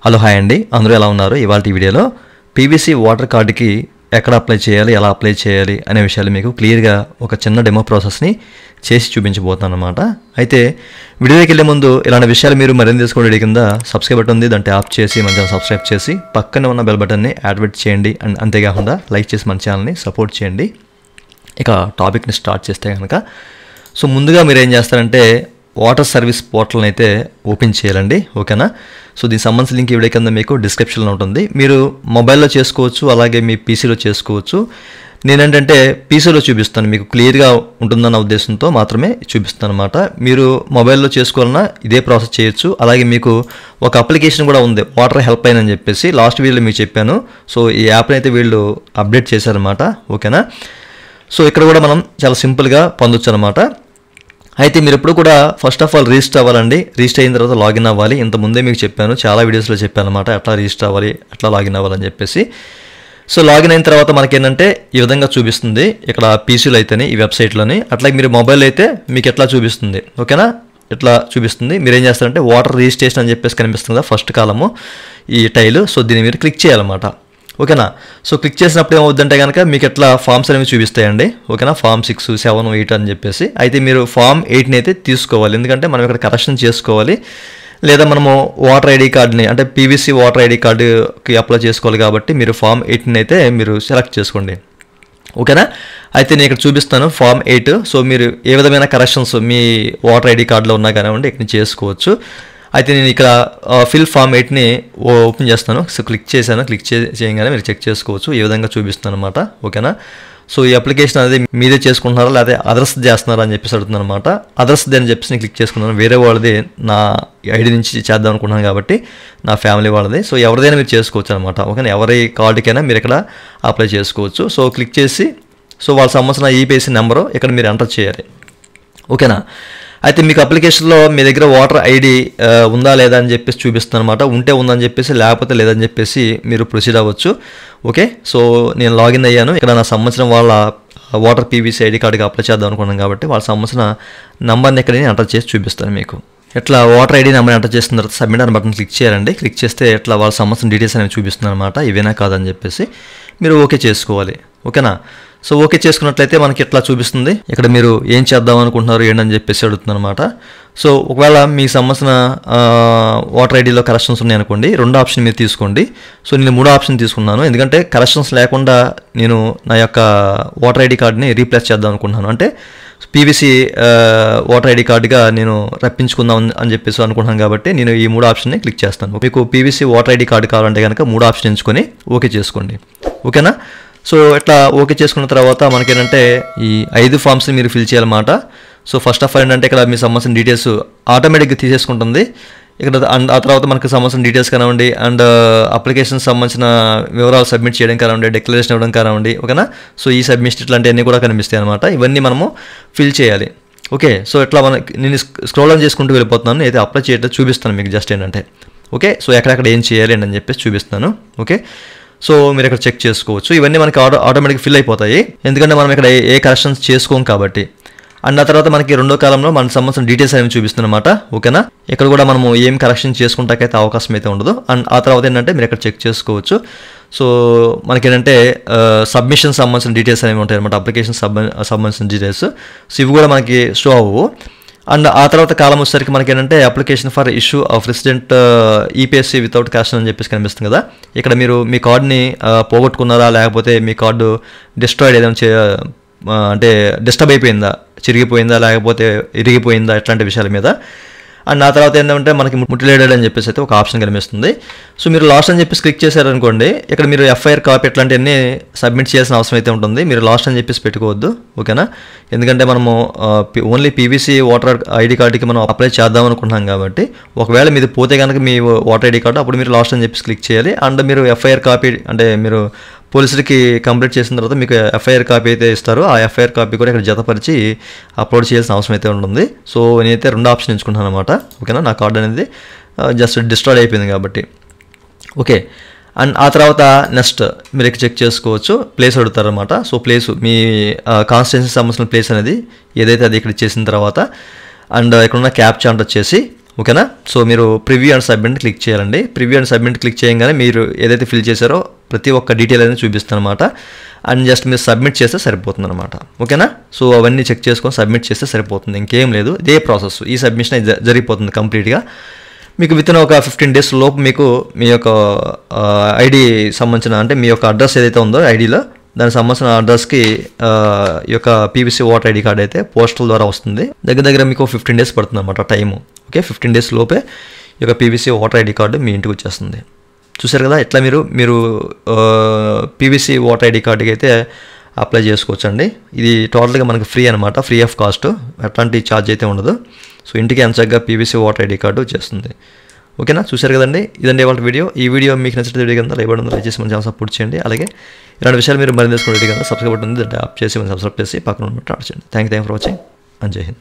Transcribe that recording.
Hello hi అండి, అందరూ ఎలా ఉన్నారు? ఇవాళ ఈ వీడియోలో పీవీసీ వాటర్ కార్డుకి ఎక్కడ అప్లై చేయాలి, ఎలా అప్లై చేయాలి అనే విషయాలు మీకు క్లియర్గా ఒక చిన్న డెమో ప్రాసెస్ని చేసి చూపించబోతున్నాను అనమాట. అయితే వీడియోకి వెళ్ళే ముందు ఇలాంటి విషయాలు మీరు మరింత తెలుసుకోవడం కింద సబ్స్క్రైబ్ బటన్ ఉంది, దాన్ని ట్యాప్ చేసి మన ఛానల్ సబ్స్క్రైబ్ చేసి పక్కనే ఉన్న బెల్ బటన్ని యాక్టివేట్ చేయండి. అండ్ అంతేకాకుండా లైక్ చేసి మన ఛానల్ని సపోర్ట్ చేయండి. ఇక టాపిక్ని స్టార్ట్ చేస్తే కనుక ముందుగా మీరు ఏం చేస్తారంటే వాటర్ సర్వీస్ పోర్టల్ని అయితే ఓపెన్ చేయాలండి, ఓకేనా? దీనికి సంబంధించిన లింక్ వీడియో కింద మీకు డిస్క్రిప్షన్లో ఉంటుంది. మీరు మొబైల్లో చేసుకోవచ్చు, అలాగే మీ పీసీలో చేసుకోవచ్చు. నేనేంటంటే పీసీలో చూపిస్తాను, మీకు క్లియర్గా ఉంటుందన్న ఉద్దేశంతో మాత్రమే చూపిస్తాను అనమాట. మీరు మొబైల్లో చేసుకోవాలన్నా ఇదే ప్రాసెస్ చేయొచ్చు. అలాగే మీకు ఒక అప్లికేషన్ కూడా ఉంది, వాటర్ హెల్ప్ లైన్ అని చెప్పేసి లాస్ట్ వీడియోలో మీకు చెప్పాను. ఈ యాప్ని అయితే వీళ్ళు అప్డేట్ చేశారనమాట, ఓకేనా? ఇక్కడ కూడా మనం చాలా సింపుల్గా పొందొచ్చు అనమాట. అయితే మీరు ఎప్పుడు కూడా ఫస్ట్ ఆఫ్ ఆల్ రిజిస్టర్ అవ్వాలండి. రిజిస్టర్ అయిన తర్వాత లాగిన్ అవ్వాలి. ఇంతకుముందే మీకు చెప్పాను, చాలా వీడియోస్లో చెప్పాను అనమాట, ఎట్లా రిజిస్టర్ అవ్వాలి, ఎట్లా లాగిన్ అవ్వాలని చెప్పేసి. లాగిన్ అయిన తర్వాత మనకేంటంటే ఈ విధంగా చూపిస్తుంది ఇక్కడ పీసీలో అయితేనే ఈ వెబ్సైట్లోని. అట్లాగే మీరు మొబైల్ అయితే మీకు ఎట్లా చూపిస్తుంది, ఓకేనా? ఇట్లా చూపిస్తుంది. మీరు ఏం చేస్తారంటే వాటర్ రిజిస్ట్రేషన్ అని చెప్పేసి కనిపిస్తుంది కదా ఫస్ట్ కాలము, ఈ టైల్. దీన్ని మీరు క్లిక్ చేయాలన్నమాట, ఓకేనా? క్లిక్ చేసినప్పుడు ఏమవుద్దంటే కనుక మీకు ఎట్లా ఫామ్స్ అనేవి చూపిస్తాయండి, ఓకేనా? ఫామ్ 6, 7, 8 అని చెప్పేసి. అయితే మీరు ఫామ్ 8ని అయితే తీసుకోవాలి, ఎందుకంటే మనం ఇక్కడ కరెక్షన్ చేసుకోవాలి. లేదా మనము వాటర్ ఐడి కార్డుని అంటే పీవీసీ వాటర్ ఐడి కార్డుకి అప్లై చేసుకోవాలి కాబట్టి మీరు ఫామ్ 8ని అయితే మీరు సెలెక్ట్ చేసుకోండి, ఓకేనా? అయితే నేను ఇక్కడ చూపిస్తాను ఫామ్ 8. మీరు ఏ విధమైన కరెక్షన్స్ మీ వాటర్ ఐడి కార్డులో ఉన్నా కానివ్వండి ఇక్కడ చేసుకోవచ్చు. అయితే నేను ఇక్కడ ఫిల్ ఫామ్ 8ని ఓపెన్ చేస్తాను. క్లిక్ చేశాను. క్లిక్ చేయగానే మీరు చెక్ చేసుకోవచ్చు. ఈ విధంగా చూపిస్తాను అనమాట, ఓకేనా? ఈ అప్లికేషన్ అనేది మీదే చేసుకుంటున్నారా లేదా అదర్స్ చేస్తున్నారా అని చెప్పేసి అడుగుతుంది అనమాట. అదర్స్ అని చెప్పేసి నేను క్లిక్ చేసుకున్నాను. వేరే వాళ్ళది నా ఐడి నుంచి చేద్దాం అనుకుంటున్నాను కాబట్టి నా ఫ్యామిలీ వాళ్ళది. ఎవరిదైనా మీరు చేసుకోవచ్చు అనమాట, ఓకేనా? ఎవరి కార్డుకైనా మీరు ఇక్కడ అప్లై చేసుకోవచ్చు. క్లిక్ చేసి వాళ్ళ సంబంధించిన ఈపీఎస్సీ నెంబరు ఇక్కడ మీరు ఎంటర్ చేయాలి, ఓకేనా? అయితే మీకు అప్లికేషన్లో మీ దగ్గర వాటర్ ఐడి ఉందా లేదా అని చెప్పేసి చూపిస్తుంది అనమాట. ఉంటే ఉందని చెప్పేసి, లేకపోతే లేదని చెప్పేసి మీరు ప్రొసీడ్ అవ్వచ్చు, ఓకే? నేను లాగిన్ అయ్యాను. ఇక్కడ నా సంబంధించిన వాళ్ళ వాటర్ పీవీసీ ఐడి కార్డుకి అప్లై చేద్దాం అనుకున్నాను కాబట్టి వాళ్ళ సంబంధించిన నెంబర్ని ఇక్కడ నేను ఎంటర్ చేసి చూపిస్తాను మీకు. ఇట్లా వాటర్ ఐడి నెంబర్ ఎంటర్ చేసిన తర్వాత సబ్మిట్ అనే బటన్ క్లిక్ చేయాలండి. క్లిక్ చేస్తే ఇట్లా వాళ్ళ సంబంధించిన డీటెయిల్స్ అనేవి చూపిస్తుంది అనమాట. ఇవేనా కాదని చెప్పేసి మీరు ఓకే చేసుకోవాలి, ఓకేనా? ఓకే చేసుకున్నట్లయితే మనకి ఇట్లా చూపిస్తుంది. ఇక్కడ మీరు ఏం చేద్దాం అనుకుంటున్నారు ఏంటని చెప్పేసి అడుగుతుంది అనమాట. ఒకవేళ మీకు సంబంధించిన వాటర్ ఐడిలో కరెక్షన్స్ ఉన్నాయనుకోండి, 2 ఆప్షన్ మీరు తీసుకోండి. నేను 3 ఆప్షన్ తీసుకున్నాను, ఎందుకంటే కరెక్షన్స్ లేకుండా నేను నా యొక్క వాటర్ ఐడి కార్డుని రీప్లేస్ చేద్దాం అనుకుంటున్నాను. అంటే పీవీసీ వాటర్ ఐడి కార్డుగా నేను రప్పించుకుందాం అని చెప్పేసి అనుకుంటున్నాను కాబట్టి నేను ఈ 3 ఆప్షన్ని క్లిక్ చేస్తాను. మీకు పీవీసీ వాటర్ ఐడి కార్డు కావాలంటే కనుక 3 ఆప్షన్ ఎంచుకొని ఓకే చేసుకోండి, ఓకేనా? ఇట్లా ఓకే చేసుకున్న తర్వాత మనకేంటంటే ఈ 5 ఫామ్స్ని మీరు ఫిల్ చేయాలన్నమాట. ఫస్ట్ ఆఫ్ ఆల్ ఏంటంటే ఇక్కడ మీ సంబంధించిన డీటెయిల్స్ ఆటోమేటిక్గా తీసేసుకుంటుంది ఇక్కడ. అండ్ ఆ తర్వాత మనకు సంబంధించిన డీటెయిల్స్ కానివ్వండి, అండ్ అప్లికేషన్ సంబంధించిన వివరాలు సబ్మిట్ చేయడం కానివ్వండి, డిక్లరేషన్ ఇవ్వడం కానివ్వండి, ఓకేనా? ఈ సబ్మిషన్ ఇట్లాంటివన్నీ కూడా కనిపిస్తాయి అనమాట. ఇవన్నీ మనము ఫిల్ చేయాలి, ఓకే? ఇట్లా నేను స్క్రోల్ ఆన్ చేసుకుంటూ వెళ్ళిపోతున్నాను. అయితే అప్లై చేయడం చూపిస్తాను మీకు జస్ట్ ఏంటంటే, ఓకే? ఎక్కడెక్కడ ఏం చేయాలి అని చెప్పేసి చూపిస్తాను, ఓకే? మీరు ఇక్కడ చెక్ చేసుకోవచ్చు. ఇవన్నీ మనకి ఆటోమేటిక్గా ఫిల్ అయిపోతాయి, ఎందుకంటే మనం ఇక్కడ ఏ కరెక్షన్స్ చేసుకోం కాబట్టి. అండ్ ఆ తర్వాత మనకి 2వ కాలంలో మనకు సంబంధించిన డీటెయిల్స్ అనేవి చూపిస్తున్నమాట, ఓకేనా? ఇక్కడ కూడా మనము ఏం కరెక్షన్ చేసుకుంటాకైతే అవకాశం అయితే ఉండదు. అండ్ ఆ తర్వాత ఏంటంటే మీరు ఇక్కడ చెక్ చేసుకోవచ్చు. మనకేంటంటే సబ్మిషన్ సంబంధించిన డీటెయిల్స్ అనేవి ఉంటాయి అనమాట, అప్లికేషన్ సంబంధించిన డీటెయిల్స్. ఇవి కూడా మనకి షో అవ్వవు. అండ్ ఆ తర్వాత కాలం వచ్చేసరికి మనకి ఏంటంటే application for issue of resident EPSC without correction అని చెప్పేసి కనిపిస్తుంది కదా. ఇక్కడ మీరు మీ కార్డుని పోగొట్టుకున్నారా, లేకపోతే మీ కార్డు డిస్ట్రాయిడ్ ఏదైనా అంటే డిస్టర్బ్ అయిపోయిందా, చిరిగిపోయిందా, లేకపోతే ఇరిగిపోయిందా, ఇట్లాంటి విషయాల మీద. అండ్ ఆ తర్వాత ఏంటంటే మనకి ముటిలేటెడ్ అని చెప్పేసి అయితే ఒక ఆప్షన్ కనిపిస్తుంది. మీరు లాస్ట్ అని చెప్పేసి క్లిక్ చేశారనుకోండి, ఇక్కడ మీరు ఎఫ్ఐఆర్ కాపీ ఇట్లాంటివన్నీ సబ్మిట్ చేయాల్సిన అవసరం అయితే ఉంటుంది. మీరు లాస్ట్ అని చెప్పేసి పెట్టుకోవద్దు, ఓకేనా? ఎందుకంటే మనము ఓన్లీ పీవీసీ వాటర్ ఐడి కార్డుకి మనం అప్లై చేద్దాం అనుకుంటున్నాం కాబట్టి ఒకవేళ మీది పోతే కనుక మీ వాటర్ ఐడి కార్డు, అప్పుడు మీరు లాస్ట్ అని చెప్పేసి క్లిక్ చేయాలి. అండ్ మీరు ఎఫ్ఐఆర్ కాపీ అంటే మీరు పోలీసులకి కంప్లీట్ చేసిన తర్వాత మీకు ఎఫ్ఐఆర్ కాపీ అయితే ఇస్తారు. ఆ ఎఫ్ఐఆర్ కాపీ కూడా ఇక్కడ జతపరిచి అప్లోడ్ చేయాల్సిన అవసరం అయితే ఉంటుంది. నేనైతే 2 ఆప్షన్ ఎంచుకుంటాను అనమాట, ఓకేనా? నా కార్డు అనేది జస్ట్ డిస్ట్రాయిడ్ అయిపోయింది కాబట్టి, ఓకే? అండ్ ఆ తర్వాత నెక్స్ట్ మీరు ఇక్కడ చెక్ చేసుకోవచ్చు. ప్లేస్ అడుగుతారనమాట. ప్లేసు మీ కాన్స్టిట్యున్సీకి సంబంధించిన ప్లేస్ అనేది ఏదైతే అది ఇక్కడ ఇచ్చేసిన తర్వాత అండ్ ఇక్కడ ఉన్న క్యాప్చా అంటే వచ్చేసి ఓకేనా. సో మీరు ప్రివ్యూ అండ్ సబ్మిట్ క్లిక్ చేయాలండి. ప్రివ్యూ అండ్ సబ్మిట్ క్లిక్ చేయగానే మీరు ఏదైతే ఫిల్ చేశారో ప్రతి ఒక్క డీటెయిల్ అనేది చూపిస్తాను అనమాట. అండ్ జస్ట్ మీరు సబ్మిట్ చేస్తే సరిపోతుంది అనమాట. ఓకేనా. సో అవన్నీ చెక్ చేసుకొని సబ్మిట్ చేస్తే సరిపోతుంది, ఇంకేం లేదు. ఇదే ప్రాసెస్, ఈ సబ్మిషన్ జరిగిపోతుంది కంప్లీట్గా. మీకు వితిన్ ఒక 15 days లోపు మీకు మీ యొక్క ఐడి సంబంధించిన, అంటే మీ యొక్క అడ్రస్ ఏదైతే ఉందో ఐడిలో దానికి సంబంధించిన అడ్రస్కి ఈ యొక్క పీవీసీ ఓటర్ ఐడి కార్డ్ అయితే పోస్టల్ ద్వారా వస్తుంది. దగ్గర మీకు 15 days పడుతుంది అనమాట టైము. ఓకే, 15 days లోపే ఈ యొక్క పీవీసీ ఓటర్ ఐడి కార్డు మీ ఇంటికి వచ్చేస్తుంది. చూసారు కదా, ఇట్లా మీరు పీవీసీ ఓటర్ ఐడి కార్డుకి అయితే అప్లై చేసుకోవచ్చండి. ఇది టోటల్గా మనకి ఫ్రీ అనమాట, ఫ్రీ ఆఫ్ కాస్ట్, ఎట్లాంటి ఛార్జ్ అయితే ఉండదు. సో ఇంటికి ఎంచగా పీవీసీ ఓటర్ ఐడి కార్డు వచ్చేస్తుంది. ఓకేనా, చూశారు కదండి, ఇదండి వాళ్ళ వీడియో. ఈ వీడియో మీకు నచ్చితే వీడియో కింద లైక్ బటన్ దయచేసి మన ఛానల్ సపోర్ట్ చేయండి. అలాగే ఇలాంటి విషయాలు మీరు మరింత తెలుసుకునే కదా సబ్స్క్రైబ్ బటన్ ఉంది, దాన్ని ట్యాప్ చేసి సబ్స్క్రైబ్ చేసి పక్కన ఉన్నట్టు ఆర్చండి. Thank you for watching and Jai Hind.